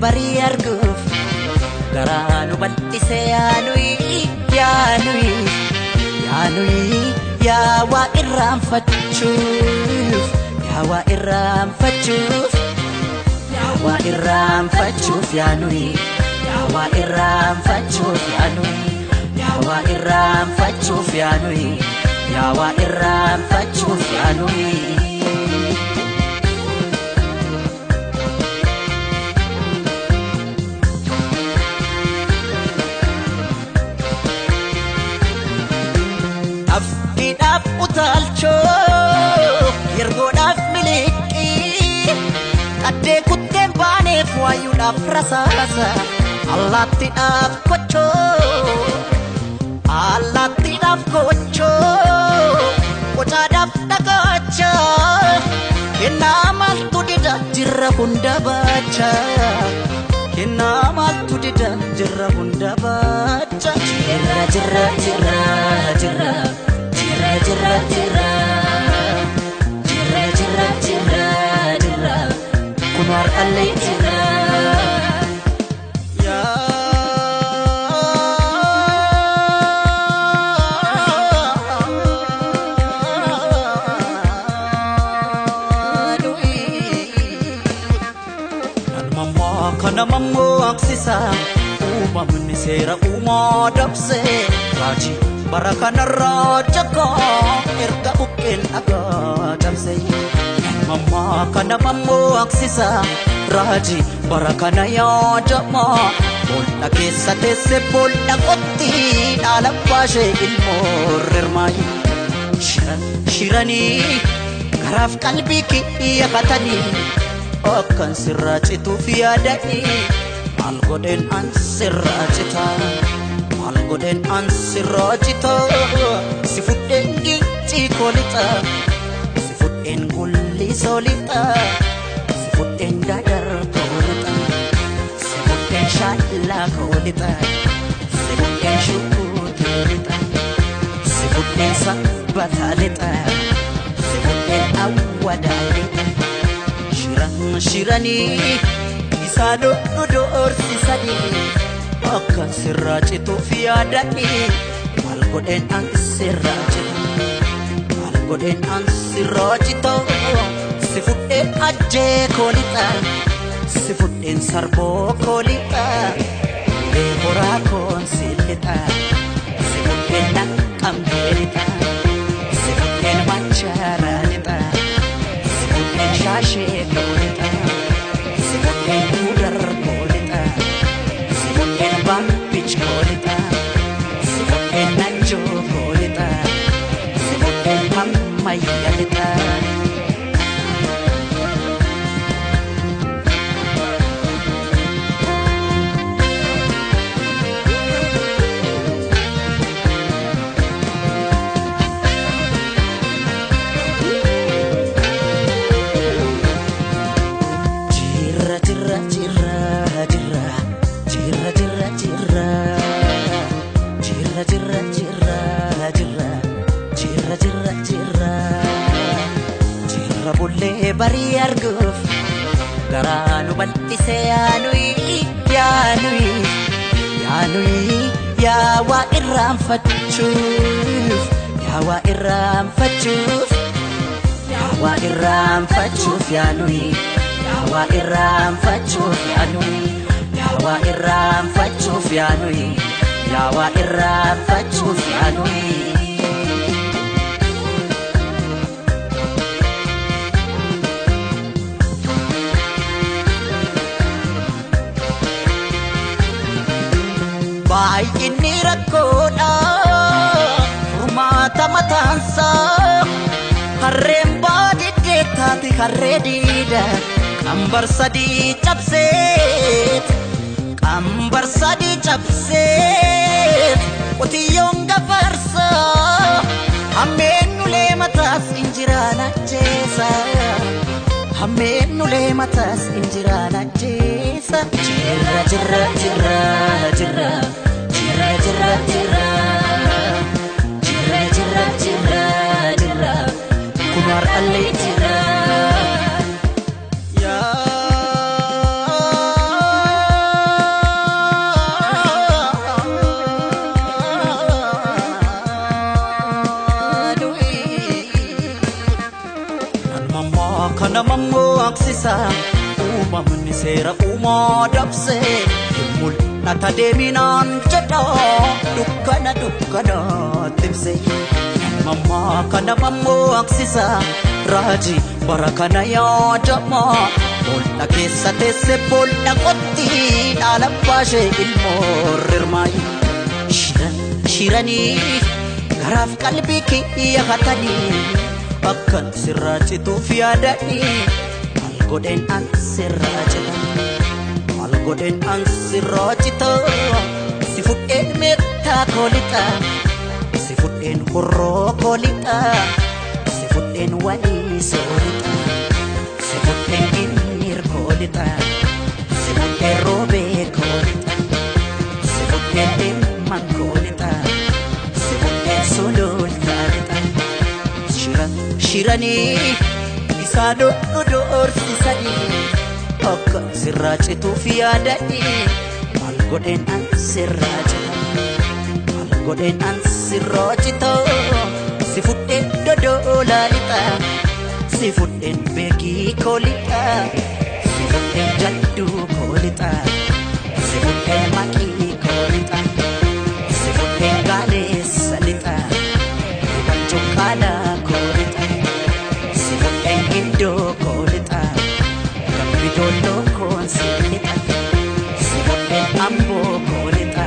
Bari arguf garanu bal'ise yaanui yaa waa irraanfachuuf yaa waa irraanfachuuf yaa waa irraanfachuuf yaanui yaa waa irraanfachuuf yaanui yaa waa irraanfachuuf yaanui yaa waa irraanfachuuf yaanui Afidaf utalcho yergodaf miliki kadde kutten bane fwayudaf rasasa Allahtidaf kocho kocadaf dagacha kenamal tudida jirra hunda bacha kenamal tudida jirra hunda bacha jirra kunar alay jirra ya nan mama kana mammo aksisa umamni sera umadapse raji Barakana rajaka erga bukin agadam say Mama kana mammo aksisa raji barakana ya jama Bolna kesa tese bolna kotti alapashe ilmorrmai Shirani garaf kalbi ki yakatani Akan sirrachitu fiadani Algoden an sirrachita Algoden an sirrachita Sifuden gichi kolita Sifuden gulli solita Sifuden dadar kolita Sifuden shalla kolita Sifuden shukutilita Sifuden sabbatalita Sifuden awadalita Shirani Isado nudor sisadi Akan sirrachitu fiadani Malgoden an sirrachitu Sifuden aje kolita Sifuden sarbo kolita Lebora konsilita Sifuden nakam delita Sifuden macharanita Sifuden shashe kolita Sifuden udar kolita Sifuden bampich kolita Sifuden nanjo kolita Sifuden pamayalita Bari arguf garanu bal'ise yaanui yaa waa irraanfachuuf yaa waa irraanfachuuf yaa waa irraanfachuuf yaanui yaa waa irraanfachuuf yaanui yaa waa irraanfachuuf yaanui yaa waa irraanfachuuf yaanui ay inni rakkoodha furmaata mataansaa harreen baadiyyaa taate harree diida qambar sadii cabseet qambar sadii cabseet qotiyyoon gafarsa hammeennulee mataas injiraan ajjeesa hammeennulee mataas injiraan ajjeesa jirra jirra jirra jirra jirra jirra jirra jirra jirra jirra jirra kunar allee jirra kana mammoo aksisa uumamni seera uumaa dabse mul'ata deeminaan jedha dukkana timse mammaa kana mammoo aksisa raajii bara kana yaadama boolla keessa teesse boolla qotti dhaala baashee ilmoo rirmaayi shiranii garaaf qalbii kiyya hatanii akkan sirraa cituuf yaadanii maal godheen an sirraa cita maal godheen an sirraa cita si fudheen meettaa koolixa si fudheen horroo koolixa si fudheen walii soolixa si fudheen innir koolixa si fudheen roobee koolixa si fudheen dhimman koolixa si fudheen sulultaalixa shiranii isaa doorsisanii akka sirraa cituuf yaadanii maal godheen an sirraa cita maal godheen an sirraa cita si fudheen dodoolaa lixa si fudheen beekii koolixa si fudheen jadduu koolixa si fudheen maqii koolixa si fudheen gaaleessa lixa cuqqaalaa koolixa si fudheen gindoo koolixa gabbi doolloo koon si lixa si fudheen amboo koolixa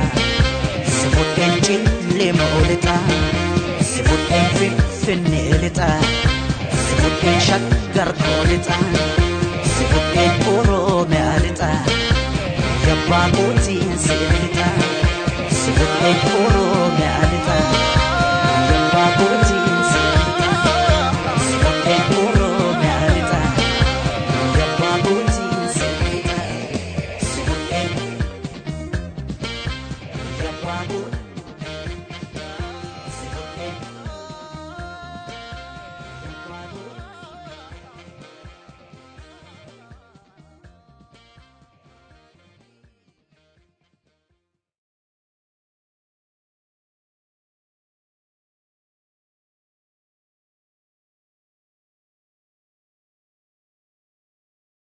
si fudheen cillee moolixa si fudheen finfinnee lixa si fudheen shaggar koolixa